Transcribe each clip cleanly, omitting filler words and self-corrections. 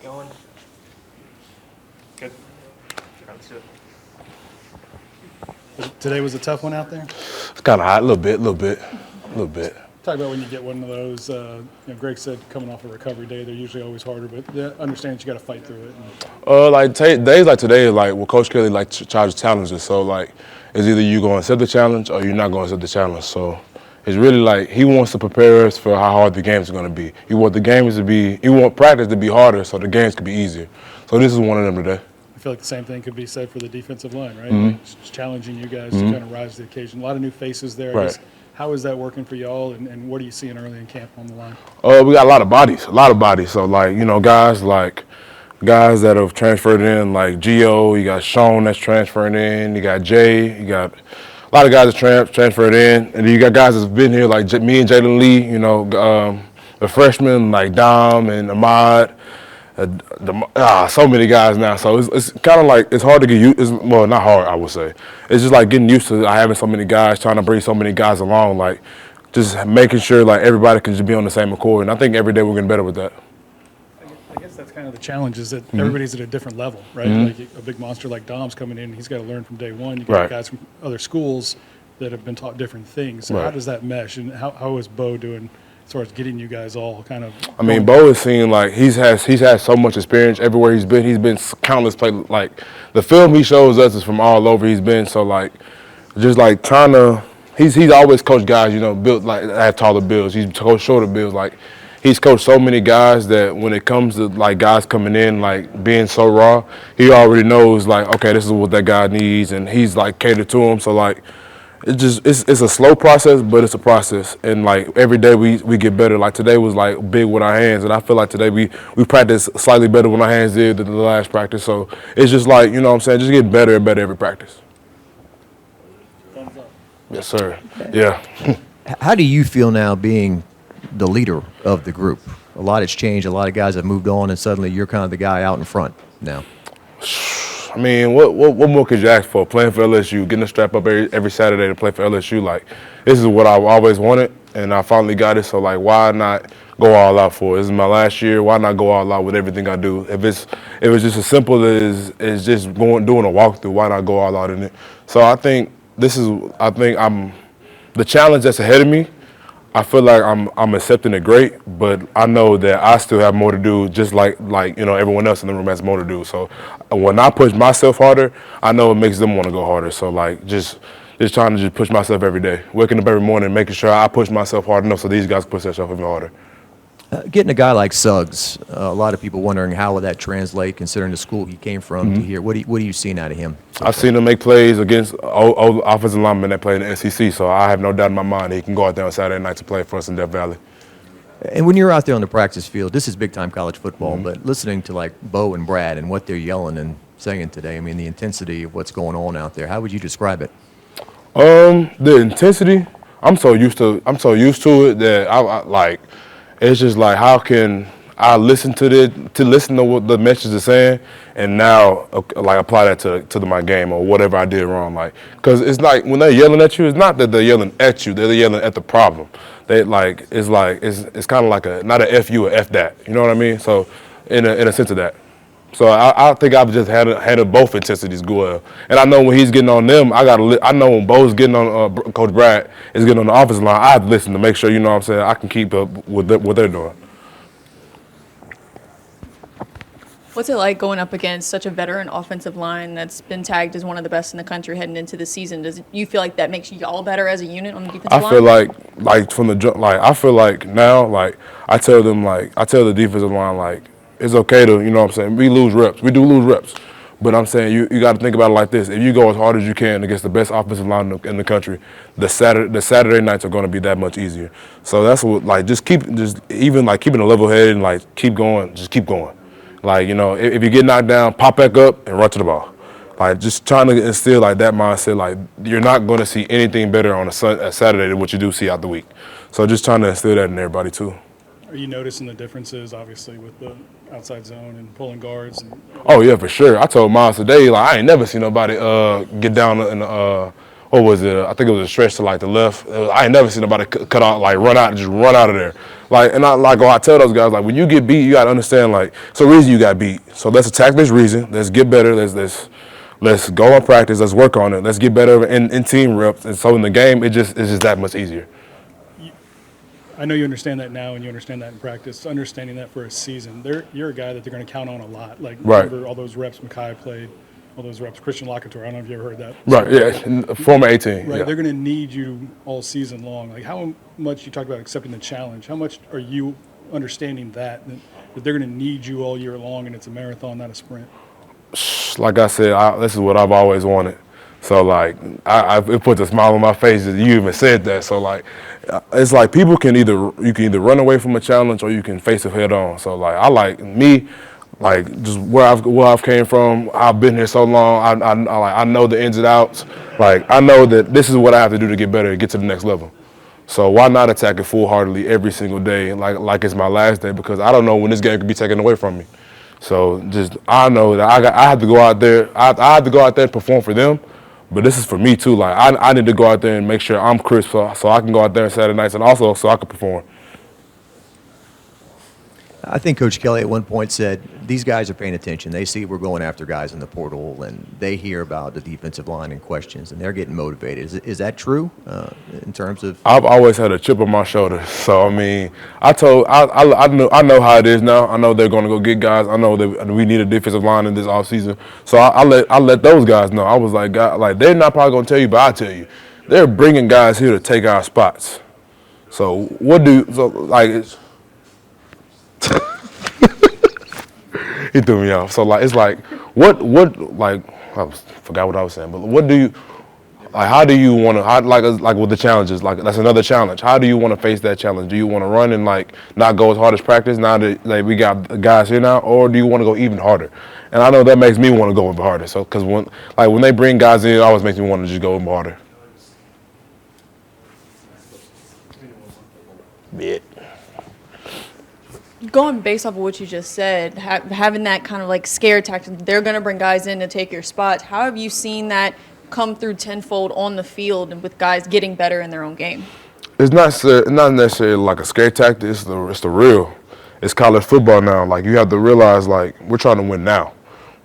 Going. Good. Let's do it. Today was a tough one out there? It's kind of hot, a little bit. Talk about when you get one of those, Greg said coming off a recovery day, they're usually always harder, but understand you got to fight through it. Days like today, like well, Coach Kelly charges challenges. So like, it's either you going to accept the challenge or you're not going to accept the challenge. So it's really like he wants to prepare us for how hard the games are going to be. He want practice to be harder so the games could be easier. So this is one of them today. I feel like the same thing could be said for the defensive line, right? Mm-hmm. Like, just challenging you guys to kind of rise to the occasion. A lot of new faces there. I guess, how is that working for y'all, and what are you seeing early in camp on the line? We got a lot of bodies. So like, guys that have transferred in, like Gio, you got Sean that's transferring in, you got Jay, you got a lot of guys that transferred in, and then you got guys that's been here like me and Jalen Lee, the freshmen like Dom and Ahmad. So many guys now, so it's kind of like it's hard to get used. Well, not hard, I would say. It's just like getting used to having so many guys, trying to bring so many guys along, like just making sure like everybody can just be on the same accord. And I think every day we're getting better with that. I guess that's kind of the challenge is that everybody's at a different level, right? Like a big monster like Dom's coming in, he's got to learn from day one. You got guys from other schools that have been taught different things. So how does that mesh, and how is Bo doing as far as getting you guys all kind of? I mean, Bo is seeing like he's had so much experience everywhere he's been. He's been countless places. Like the film he shows us is from all over he's been. So like, just like trying to. He's always coached guys, built like have taller builds. He's coached shorter builds. Like he's coached so many guys that when it comes to like guys coming in like being so raw, he already knows like, okay, this is what that guy needs, and he's like catered to him. So like. It's a slow process, but it's a process, and like every day we get better. Like today was like big with our hands, and I feel like today we practice slightly better with our hands did than the last practice. So it's just like just getting better and better every practice. Thumbs up. Yes, sir. Yeah. How do you feel now being the leader of the group? A lot has changed. A lot of guys have moved on, and suddenly you're kind of the guy out in front now. I mean, what more could you ask for? Playing for LSU, getting a strap up every Saturday to play for LSU, like this is what I've always wanted, and I finally got it. So like, why not go all out for it? This is my last year. Why not go all out with everything I do? If it's just as simple as just doing a walkthrough, why not go all out in it? So I think I'm the challenge that's ahead of me. I feel like I'm accepting it great, but I know that I still have more to do, just like everyone else in the room has more to do. So when I push myself harder, I know it makes them want to go harder. So like just trying to just push myself every day, waking up every morning, making sure I push myself hard enough so these guys push themselves even harder. Getting a guy like Suggs, a lot of people wondering how would that translate, considering the school he came from to here. What are you seeing out of him? I've seen him make plays against old offensive linemen that play in the SEC, so I have no doubt in my mind he can go out there on Saturday night to play for us in Death Valley. And when you're out there on the practice field, this is big-time college football, but listening to like Bo and Brad and what they're yelling and saying today, I mean, the intensity of what's going on out there, how would you describe it? The intensity, I'm so used to it that I like. It's just like, how can I listen to what the message is saying, and now like apply that to my game or whatever I did wrong. Like, cause it's like when they're yelling at you, it's not that they're yelling at you; they're yelling at the problem. It's kind of like not a F you or F that. You know what I mean? So in a sense of that. So I think I've just handled both intensities well, and I know when he's getting on them, I know when Bo's getting on Coach Brad is getting on the offensive line, I have to listen to make sure I can keep up with what they're doing. What's it like going up against such a veteran offensive line that's been tagged as one of the best in the country heading into the season? Does you feel like that makes you all better as a unit on the defensive line? I feel like from the jump, like I feel like now, like I tell the defensive line, like it's okay to, we lose reps. We do lose reps. But I'm saying you got to think about it like this. If you go as hard as you can against the best offensive line in the country, the Saturday nights are going to be that much easier. So that's what, like, keeping a level head and, like, keep going, just keep going. Like, if you get knocked down, pop back up and run to the ball. Like, just trying to instill, like, that mindset, like, you're not going to see anything better on a Saturday than what you do see out the week. So just trying to instill that in everybody, too. Are you noticing the differences, obviously, with the outside zone and pulling guards? Oh, yeah, for sure. I told Miles today, like, I ain't never seen nobody get down in what was it? I think it was a stretch to like the left. I ain't never seen nobody cut out, like run out of there. Like, and I tell those guys, like, when you get beat, you gotta understand, like, it's a reason you got beat. So let's attack this reason. Let's get better. Let's go on practice. Let's work on it. Let's get better in team reps. And so in the game, it's just that much easier. I know you understand that now, and you understand that in practice. Understanding that for a season, you're a guy that they're going to count on a lot. Like, right. Remember all those reps Mekhi played, all those reps Christian Locator. I don't know if you ever heard that. Right. Yeah. Former 18. Right. Yeah. They're going to need you all season long. Like, how much you talk about accepting the challenge? How much are you understanding that they're going to need you all year long, and it's a marathon, not a sprint? Like I said, this is what I've always wanted. So, like, it puts a smile on my face that you even said that. So, like, it's like you can either run away from a challenge or you can face it head on. So, like, just where I've came from. I've been here so long. I know the ins and outs. Like, I know that this is what I have to do to get better, to get to the next level. So why not attack it full-heartedly every single day, like it's my last day? Because I don't know when this game could be taken away from me. So I know that I have to go out there. I have to go out there and perform for them. But this is for me too. Like, I need to go out there and make sure I'm crisp so I can go out there on Saturday nights, and also so I can perform. I think Coach Kelly at one point said, these guys are paying attention. They see we're going after guys in the portal, and they hear about the defensive line and questions, and they're getting motivated. Is that true in terms of? I've always had a chip on my shoulder. So, I mean, I know how it is now. I know they're going to go get guys. I know that we need a defensive line in this offseason. So I let those guys know. I was like, God, like, they're not probably going to tell you, but I'll tell you. They're bringing guys here to take our spots. So it's he threw me off. So, like, it's like, I forgot what I was saying, but how do you want to, like with the challenges, like, that's another challenge. How do you want to face that challenge? Do you want to run and, like, not go as hard as practice now that, like, we got guys here now, or do you want to go even harder? And I know that makes me want to go even harder. So, because when they bring guys in, it always makes me want to just go even harder. Yeah. Going based off of what you just said, having that kind of like scare tactic, they're going to bring guys in to take your spots. How have you seen that come through tenfold on the field and with guys getting better in their own game? It's not necessarily like a scare tactic. It's the real. It's college football now. Like, you have to realize, like, we're trying to win now.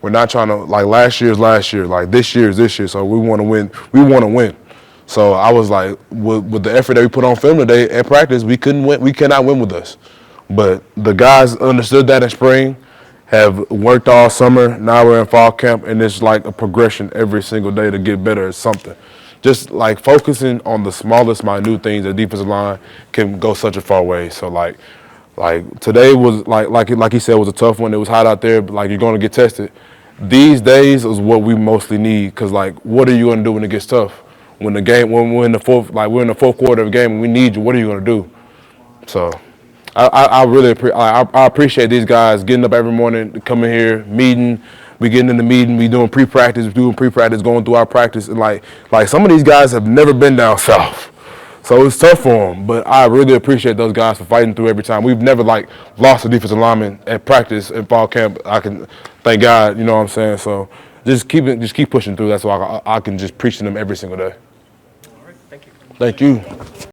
We're not trying to, like, last year's last year. Like, this year's this year. So we want to win. We want to win. So I was like, with the effort that we put on film today at practice, we couldn't win. We cannot win with us. But the guys understood that in spring, have worked all summer. Now we're in fall camp, and it's like a progression every single day to get better at something. Just like focusing on the smallest, minute things, the defensive line can go such a far way. So like today was like he said, was a tough one. It was hot out there, but like, you're going to get tested. These days is what we mostly need, because like, what are you going to do when it gets tough? When we're in the fourth quarter of the game and we need you, what are you going to do? So. I really appreciate these guys getting up every morning, coming here, meeting. We getting in the meeting, we doing pre-practice, going through our practice, and like some of these guys have never been down south, so it's tough for them. But I really appreciate those guys for fighting through every time. We've never lost a defensive lineman at practice in fall camp. I can thank God, you know what I'm saying. So just keep pushing through. That's why I can just preach to them every single day. All right, thank you. Thank you.